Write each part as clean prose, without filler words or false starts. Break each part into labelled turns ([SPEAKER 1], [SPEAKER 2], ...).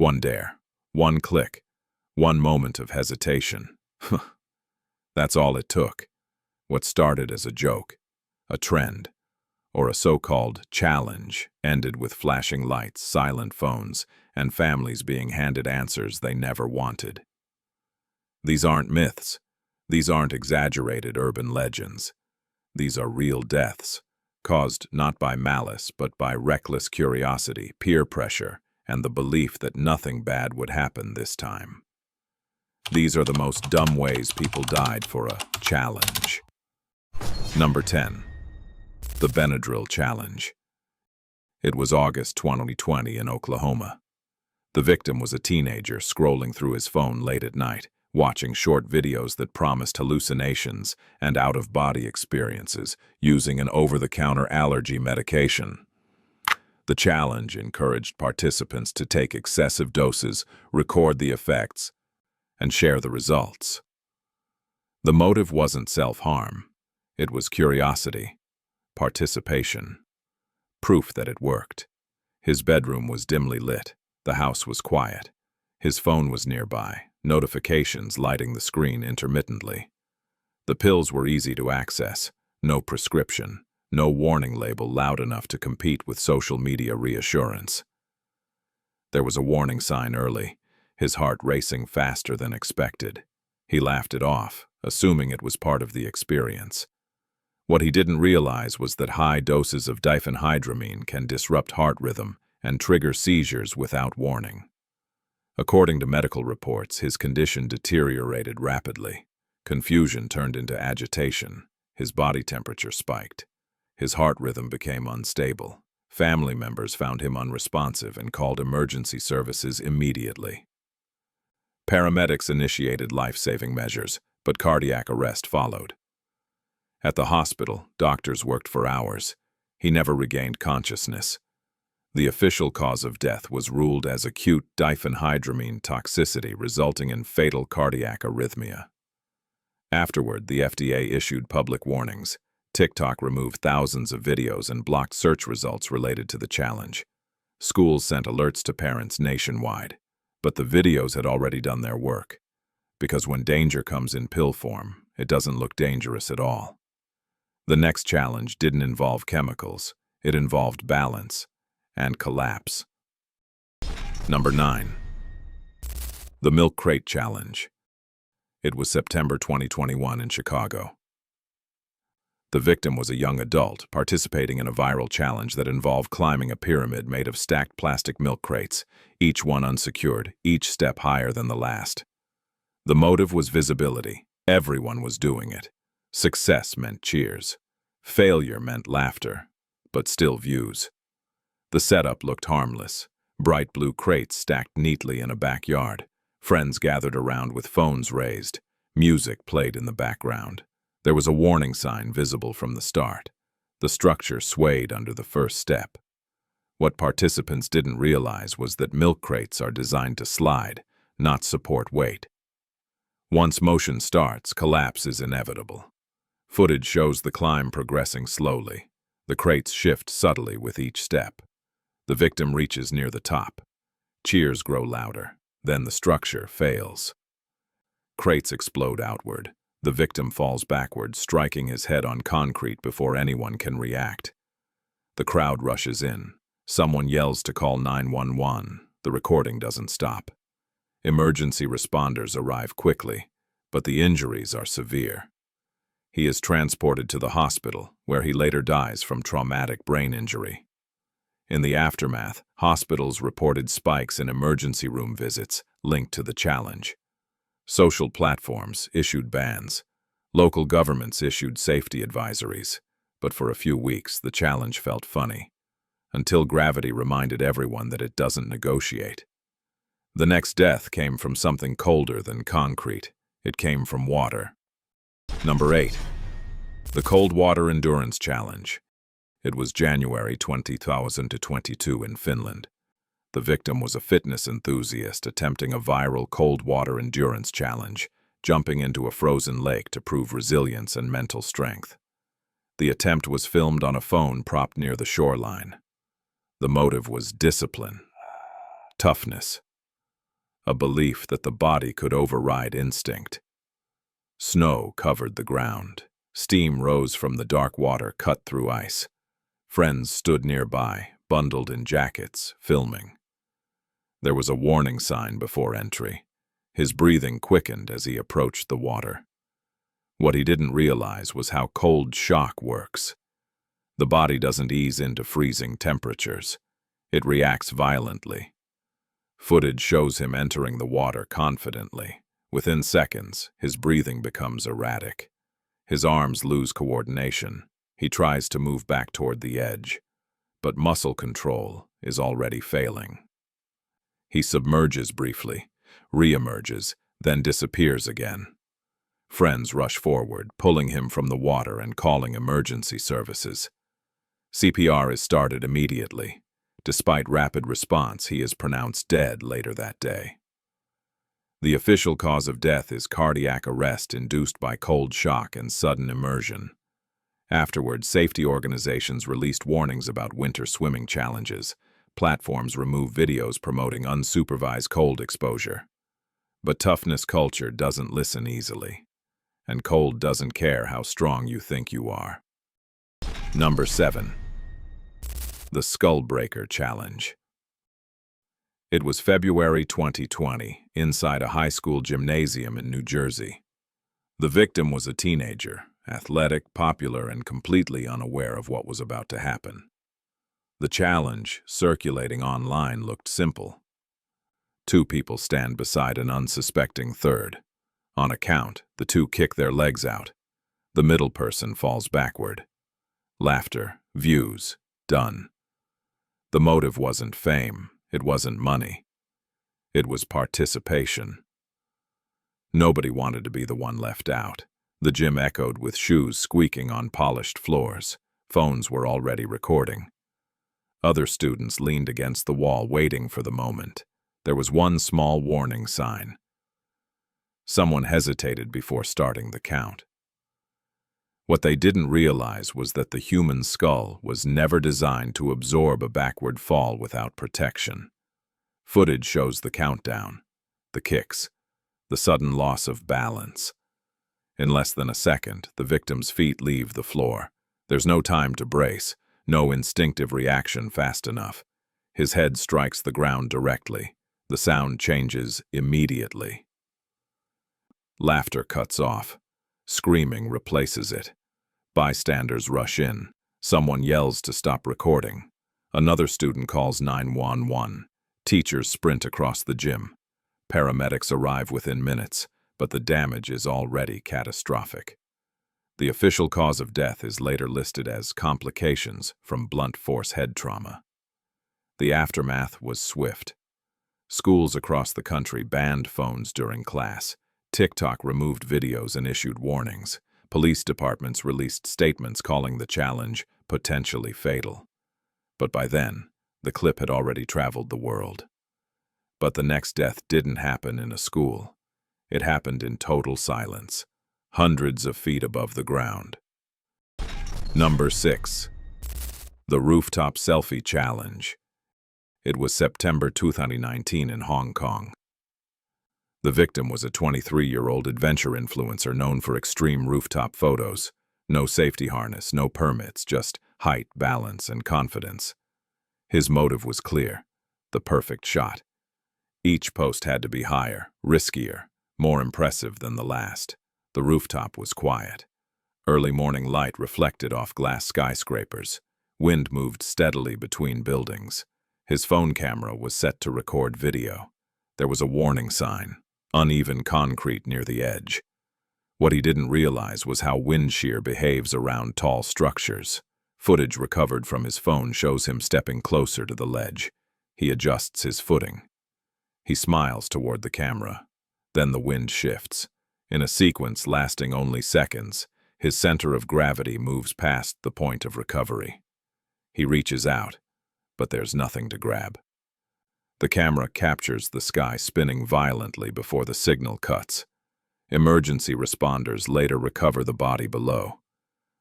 [SPEAKER 1] One dare, one click, one moment of hesitation. That's all it took. What started as a joke, a trend, or a so-called challenge ended with flashing lights, silent phones, and families being handed answers they never wanted. These aren't myths. These aren't exaggerated urban legends. These are real deaths, caused not by malice but by reckless curiosity, peer pressure, and the belief that nothing bad would happen this time. These are the most dumb ways people died for a challenge. Number 10. The Benadryl Challenge. It was August 2020 in Oklahoma. The victim was a teenager scrolling through his phone late at night, watching short videos that promised hallucinations and out-of-body experiences using an over-the-counter allergy medication. The challenge encouraged participants to take excessive doses, record the effects, and share the results. The motive wasn't self-harm. It was curiosity, participation, proof that it worked. His bedroom was dimly lit. The house was quiet. His phone was nearby, notifications lighting the screen intermittently. The pills were easy to access, no prescription, no warning label loud enough to compete with social media reassurance. There was a warning sign early, his heart racing faster than expected. He laughed it off, assuming it was part of the experience. What he didn't realize was that high doses of diphenhydramine can disrupt heart rhythm and trigger seizures without warning. According to medical reports, his condition deteriorated rapidly. Confusion turned into agitation. His body temperature spiked. His heart rhythm became unstable. Family members found him unresponsive and called emergency services immediately. Paramedics initiated life-saving measures, but cardiac arrest followed. At the hospital, doctors worked for hours. He never regained consciousness. The official cause of death was ruled as acute diphenhydramine toxicity resulting in fatal cardiac arrhythmia. Afterward, the FDA issued public warnings. TikTok removed thousands of videos and blocked search results related to the challenge. Schools sent alerts to parents nationwide. But the videos had already done their work. Because when danger comes in pill form, it doesn't look dangerous at all. The next challenge didn't involve chemicals. It involved balance and collapse. Number 9. The Milk Crate Challenge. It was September 2021 in Chicago. The victim was a young adult participating in a viral challenge that involved climbing a pyramid made of stacked plastic milk crates, each one unsecured, each step higher than the last. The motive was visibility. Everyone was doing it. Success meant cheers. Failure meant laughter, but still views. The setup looked harmless. Bright blue crates stacked neatly in a backyard. Friends gathered around with phones raised. Music played in the background. There was a warning sign visible from the start. The structure swayed under the first step. What participants didn't realize was that milk crates are designed to slide, not support weight. Once motion starts, collapse is inevitable. Footage shows the climb progressing slowly. The crates shift subtly with each step. The victim reaches near the top. Cheers grow louder. Then the structure fails. Crates explode outward. The victim falls backward, striking his head on concrete before anyone can react. The crowd rushes in. Someone yells to call 911. The recording doesn't stop. Emergency responders arrive quickly, but the injuries are severe. He is transported to the hospital, where he later dies from traumatic brain injury. In the aftermath, hospitals reported spikes in emergency room visits linked to the challenge. Social platforms issued bans. Local governments issued safety advisories. But for a few weeks, the challenge felt funny, until gravity reminded everyone that it doesn't negotiate. The next death came from something colder than concrete. It came from water. Number 8. The Cold Water Endurance Challenge. It was January 2022 in Finland. The victim was a fitness enthusiast attempting a viral cold water endurance challenge, jumping into a frozen lake to prove resilience and mental strength. The attempt was filmed on a phone propped near the shoreline. The motive was discipline, toughness, a belief that the body could override instinct. Snow covered the ground. Steam rose from the dark water cut through ice. Friends stood nearby, bundled in jackets, filming. There was a warning sign before entry. His breathing quickened as he approached the water. What he didn't realize was how cold shock works. The body doesn't ease into freezing temperatures. It reacts violently. Footage shows him entering the water confidently. Within seconds, his breathing becomes erratic. His arms lose coordination. He tries to move back toward the edge, but muscle control is already failing. He submerges briefly, re-emerges, then disappears again. Friends rush forward, pulling him from the water and calling emergency services. CPR is started immediately. Despite rapid response, he is pronounced dead later that day. The official cause of death is cardiac arrest induced by cold shock and sudden immersion. Afterward, safety organizations released warnings about winter swimming challenges. Platforms remove videos promoting unsupervised cold exposure. But toughness culture doesn't listen easily. And cold doesn't care how strong you think you are. Number 7. The Skullbreaker Challenge. It was February 2020, inside a high school gymnasium in New Jersey. The victim was a teenager, athletic, popular, and completely unaware of what was about to happen. The challenge, circulating online, looked simple. 2 people stand beside an unsuspecting third. On a count, the 2 kick their legs out. The middle person falls backward. Laughter, views, done. The motive wasn't fame, it wasn't money. It was participation. Nobody wanted to be the one left out. The gym echoed with shoes squeaking on polished floors. Phones were already recording. Other students leaned against the wall waiting for the moment. There was one small warning sign. Someone hesitated before starting the count. What they didn't realize was that the human skull was never designed to absorb a backward fall without protection. Footage shows the countdown, the kicks, the sudden loss of balance. In less than a second, the victim's feet leave the floor. There's no time to brace, no instinctive reaction fast enough. His head strikes the ground directly. The sound changes immediately. Laughter cuts off. Screaming replaces it. Bystanders rush in. Someone yells to stop recording. Another student calls 911. Teachers sprint across the gym. Paramedics arrive within minutes, but the damage is already catastrophic. The official cause of death is later listed as complications from blunt force head trauma. The aftermath was swift. Schools across the country banned phones during class. TikTok removed videos and issued warnings. Police departments released statements calling the challenge potentially fatal. But by then, the clip had already traveled the world. But the next death didn't happen in a school. It happened in total silence, hundreds of feet above the ground. Number 6. The Rooftop Selfie Challenge. It was September 2019 in Hong Kong. The victim was a 23-year-old adventure influencer known for extreme rooftop photos. No safety harness, no permits, just height, balance, and confidence. His motive was clear: the perfect shot. Each post had to be higher, riskier, more impressive than the last. The rooftop was quiet. Early morning light reflected off glass skyscrapers. Wind moved steadily between buildings. His phone camera was set to record video. There was a warning sign: uneven concrete near the edge. What he didn't realize was how wind shear behaves around tall structures. Footage recovered from his phone shows him stepping closer to the ledge. He adjusts his footing. He smiles toward the camera. Then the wind shifts. In a sequence lasting only seconds, his center of gravity moves past the point of recovery. He reaches out, but there's nothing to grab. The camera captures the sky spinning violently before the signal cuts. Emergency responders later recover the body below.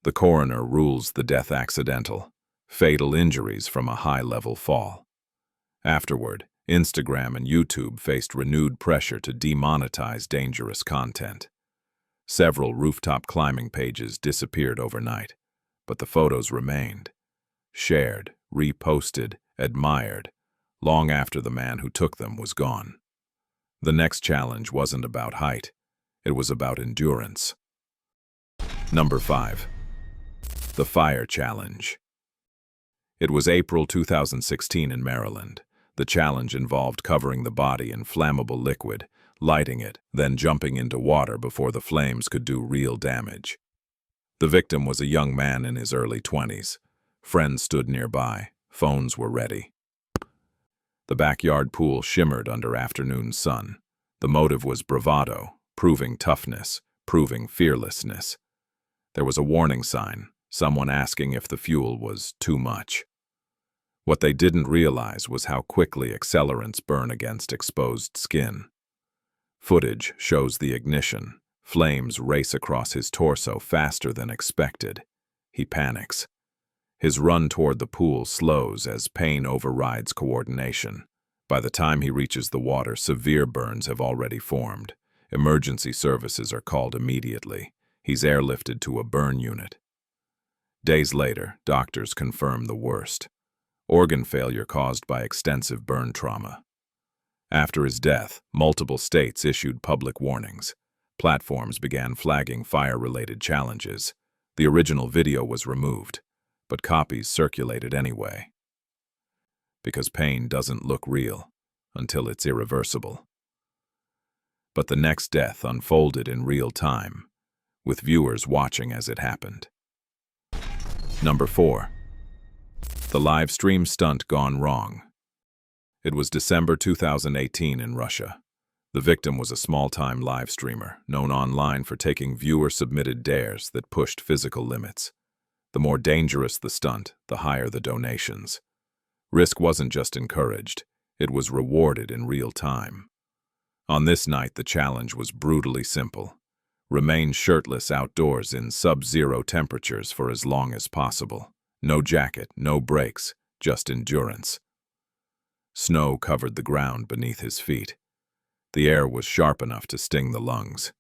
[SPEAKER 1] The coroner rules the death accidental, fatal injuries from a high-level fall. Afterward, Instagram and YouTube faced renewed pressure to demonetize dangerous content. Several rooftop climbing pages disappeared overnight, but the photos remained. Shared, reposted, admired, long after the man who took them was gone. The next challenge wasn't about height, it was about endurance. Number 5. The Fire Challenge. It was April 2016 in Maryland. The challenge involved covering the body in flammable liquid, lighting it, then jumping into water before the flames could do real damage. The victim was a young man in his early 20s. Friends stood nearby, phones were ready. The backyard pool shimmered under afternoon sun. The motive was bravado, proving toughness, proving fearlessness. There was a warning sign, someone asking if the fuel was too much. What they didn't realize was how quickly accelerants burn against exposed skin. Footage shows the ignition. Flames race across his torso faster than expected. He panics. His run toward the pool slows as pain overrides coordination. By the time he reaches the water, severe burns have already formed. Emergency services are called immediately. He's airlifted to a burn unit. Days later, doctors confirm the worst. Organ failure caused by extensive burn trauma. After his death, multiple states issued public warnings. Platforms began flagging fire-related challenges. The original video was removed, but copies circulated anyway. Because pain doesn't look real until it's irreversible. But the next death unfolded in real time, with viewers watching as it happened. Number 4. The live stream stunt gone wrong. It was December 2018 in Russia. The victim was a small-time live streamer, known online for taking viewer-submitted dares that pushed physical limits. The more dangerous the stunt, the higher the donations. Risk wasn't just encouraged, it was rewarded in real time. On this night, the challenge was brutally simple. Remain shirtless outdoors in sub-zero temperatures for as long as possible. No jacket, no brakes, just endurance. Snow covered the ground beneath his feet. The air was sharp enough to sting the lungs.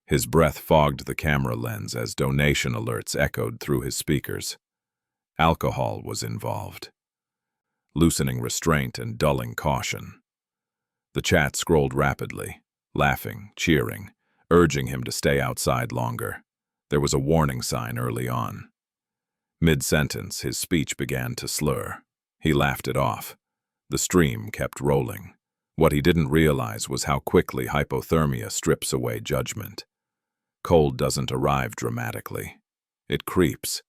[SPEAKER 1] His breath fogged the camera lens as donation alerts echoed through his speakers. Alcohol was involved, loosening restraint and dulling caution. The chat scrolled rapidly, laughing, cheering, urging him to stay outside longer. There was a warning sign early on. Mid-sentence, his speech began to slur. He laughed it off. The stream kept rolling. What he didn't realize was how quickly hypothermia strips away judgment. Cold doesn't arrive dramatically. It creeps.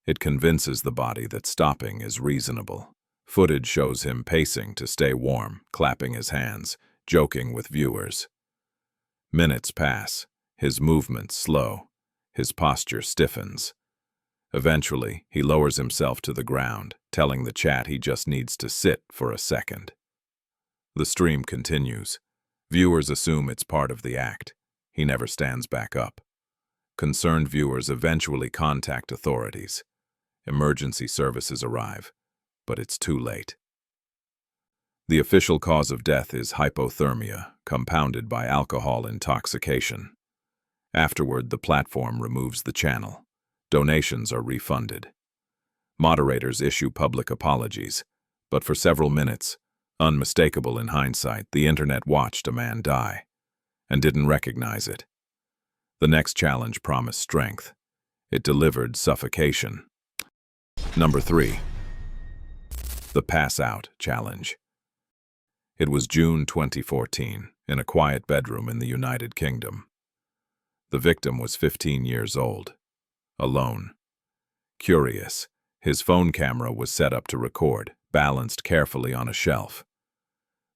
[SPEAKER 1] It convinces the body that stopping is reasonable. Footage shows him pacing to stay warm, clapping his hands, joking with viewers. Minutes pass. His movements slow. His posture stiffens. Eventually, he lowers himself to the ground, telling the chat he just needs to sit for a second. The stream continues. Viewers assume it's part of the act. He never stands back up. Concerned viewers eventually contact authorities. Emergency services arrive, but it's too late. The official cause of death is hypothermia, compounded by alcohol intoxication. Afterward, the platform removes the channel. Donations are refunded. Moderators issue public apologies, but for several minutes, unmistakable in hindsight, the internet watched a man die and didn't recognize it. The next challenge promised strength. It delivered suffocation. Number 3. The Pass Out Challenge. It was June 2014, in a quiet bedroom in the United Kingdom. The victim was 15 years old. Alone. Curious, his phone camera was set up to record, balanced carefully on a shelf.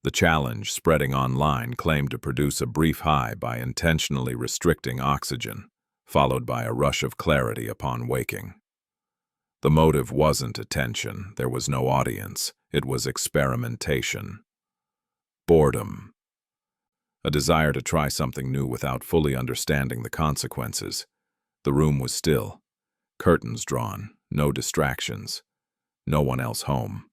[SPEAKER 1] The challenge, spreading online, claimed to produce a brief high by intentionally restricting oxygen, followed by a rush of clarity upon waking. The motive wasn't attention, there was no audience, it was experimentation. Boredom. A desire to try something new without fully understanding the consequences. The room was still, curtains drawn, no distractions, no one else home.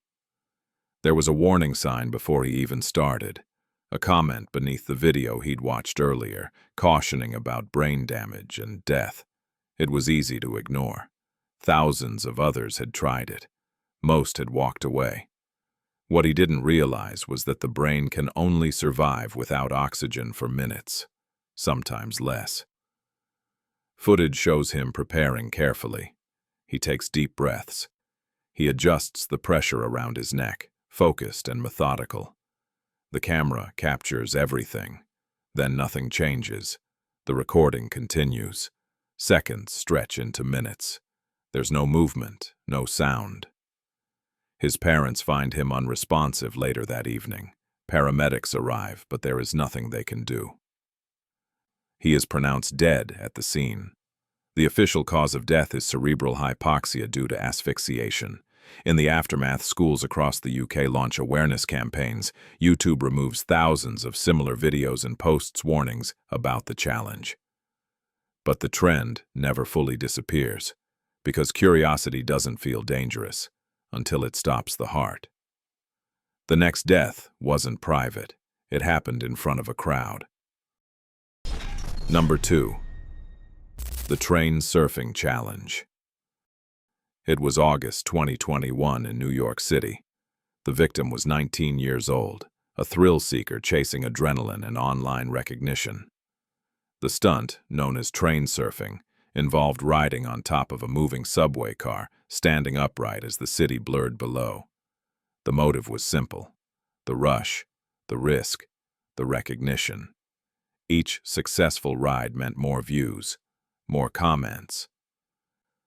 [SPEAKER 1] There was a warning sign before he even started, a comment beneath the video he'd watched earlier, cautioning about brain damage and death. It was easy to ignore. Thousands of others had tried it. Most had walked away. What he didn't realize was that the brain can only survive without oxygen for minutes, sometimes less. Footage shows him preparing carefully. He takes deep breaths. He adjusts the pressure around his neck, focused and methodical. The camera captures everything. Then nothing changes. The recording continues. Seconds stretch into minutes. There's no movement, no sound. His parents find him unresponsive later that evening. Paramedics arrive, but there is nothing they can do. He is pronounced dead at the scene. The official cause of death is cerebral hypoxia due to asphyxiation. In the aftermath, schools across the UK launch awareness campaigns. YouTube removes thousands of similar videos and posts warnings about the challenge. But the trend never fully disappears, because curiosity doesn't feel dangerous until it stops the heart. The next death wasn't private. It happened in front of a crowd. Number 2. The Train Surfing Challenge. It was August 2021 in New York City. The victim was 19 years old, a thrill-seeker chasing adrenaline and online recognition. The stunt, known as train surfing, involved riding on top of a moving subway car, standing upright as the city blurred below. The motive was simple: the rush, the risk, the recognition. Each successful ride meant more views, more comments,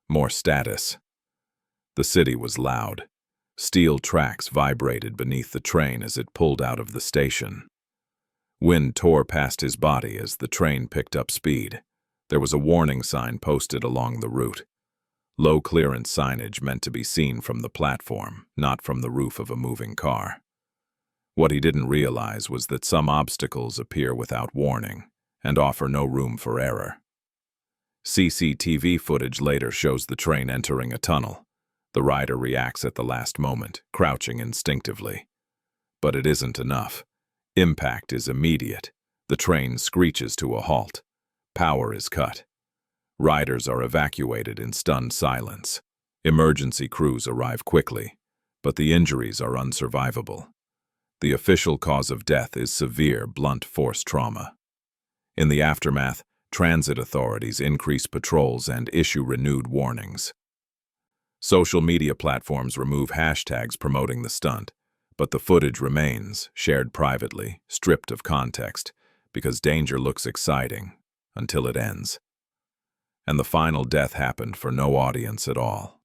[SPEAKER 1] more status. The city was loud. Steel tracks vibrated beneath the train as it pulled out of the station. Wind tore past his body as the train picked up speed. There was a warning sign posted along the route. Low clearance signage meant to be seen from the platform, not from the roof of a moving car. What he didn't realize was that some obstacles appear without warning and offer no room for error. CCTV footage later shows the train entering a tunnel. The rider reacts at the last moment, crouching instinctively. But it isn't enough. Impact is immediate. The train screeches to a halt. Power is cut. Riders are evacuated in stunned silence. Emergency crews arrive quickly, but the injuries are unsurvivable. The official cause of death is severe blunt force trauma. In the aftermath, transit authorities increase patrols and issue renewed warnings. Social media platforms remove hashtags promoting the stunt, but the footage remains, shared privately, stripped of context, because danger looks exciting until it ends. And the final death happened for no audience at all.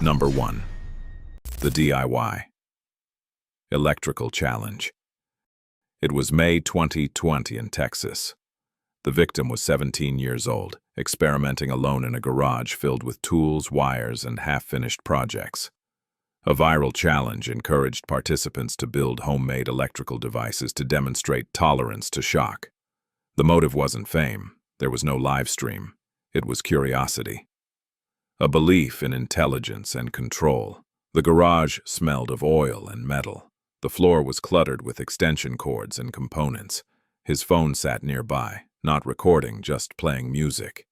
[SPEAKER 1] Number 1. The DIY Electrical Challenge. It was May 2020 in Texas. The victim was 17 years old, experimenting alone in a garage filled with tools, wires, and half-finished projects. A viral challenge encouraged participants to build homemade electrical devices to demonstrate tolerance to shock. The motive wasn't fame. There was no live stream. It was curiosity. A belief in intelligence and control. The garage smelled of oil and metal. The floor was cluttered with extension cords and components. His phone sat nearby, not recording, just playing music.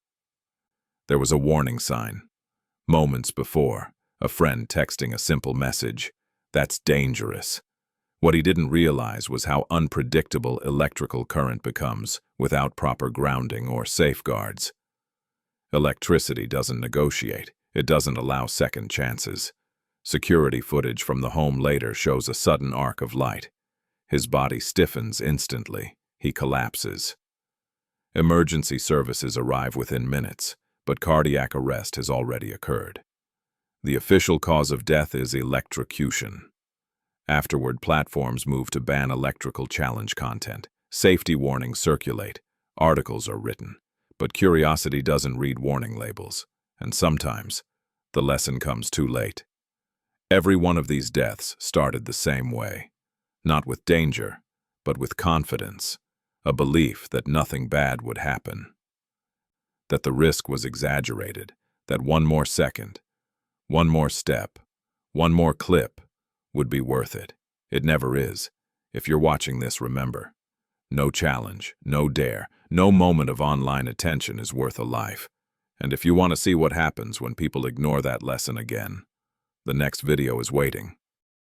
[SPEAKER 1] There was a warning sign. Moments before, a friend texting a simple message: "That's dangerous." What he didn't realize was how unpredictable electrical current becomes without proper grounding or safeguards. Electricity doesn't negotiate. It doesn't allow second chances. Security footage from the home later shows a sudden arc of light. His body stiffens instantly. He collapses. Emergency services arrive within minutes, but cardiac arrest has already occurred. The official cause of death is electrocution. Afterward, platforms move to ban electrical challenge content. Safety warnings circulate. Articles are written. But curiosity doesn't read warning labels, and sometimes the lesson comes too late. Every one of these deaths started the same way, not with danger, but with confidence, a belief that nothing bad would happen, that the risk was exaggerated, that one more second, one more step, one more clip, would be worth it. It never is. If you're watching this, remember, no challenge, no dare, no moment of online attention is worth a life. And if you want to see what happens when people ignore that lesson again, the next video is waiting.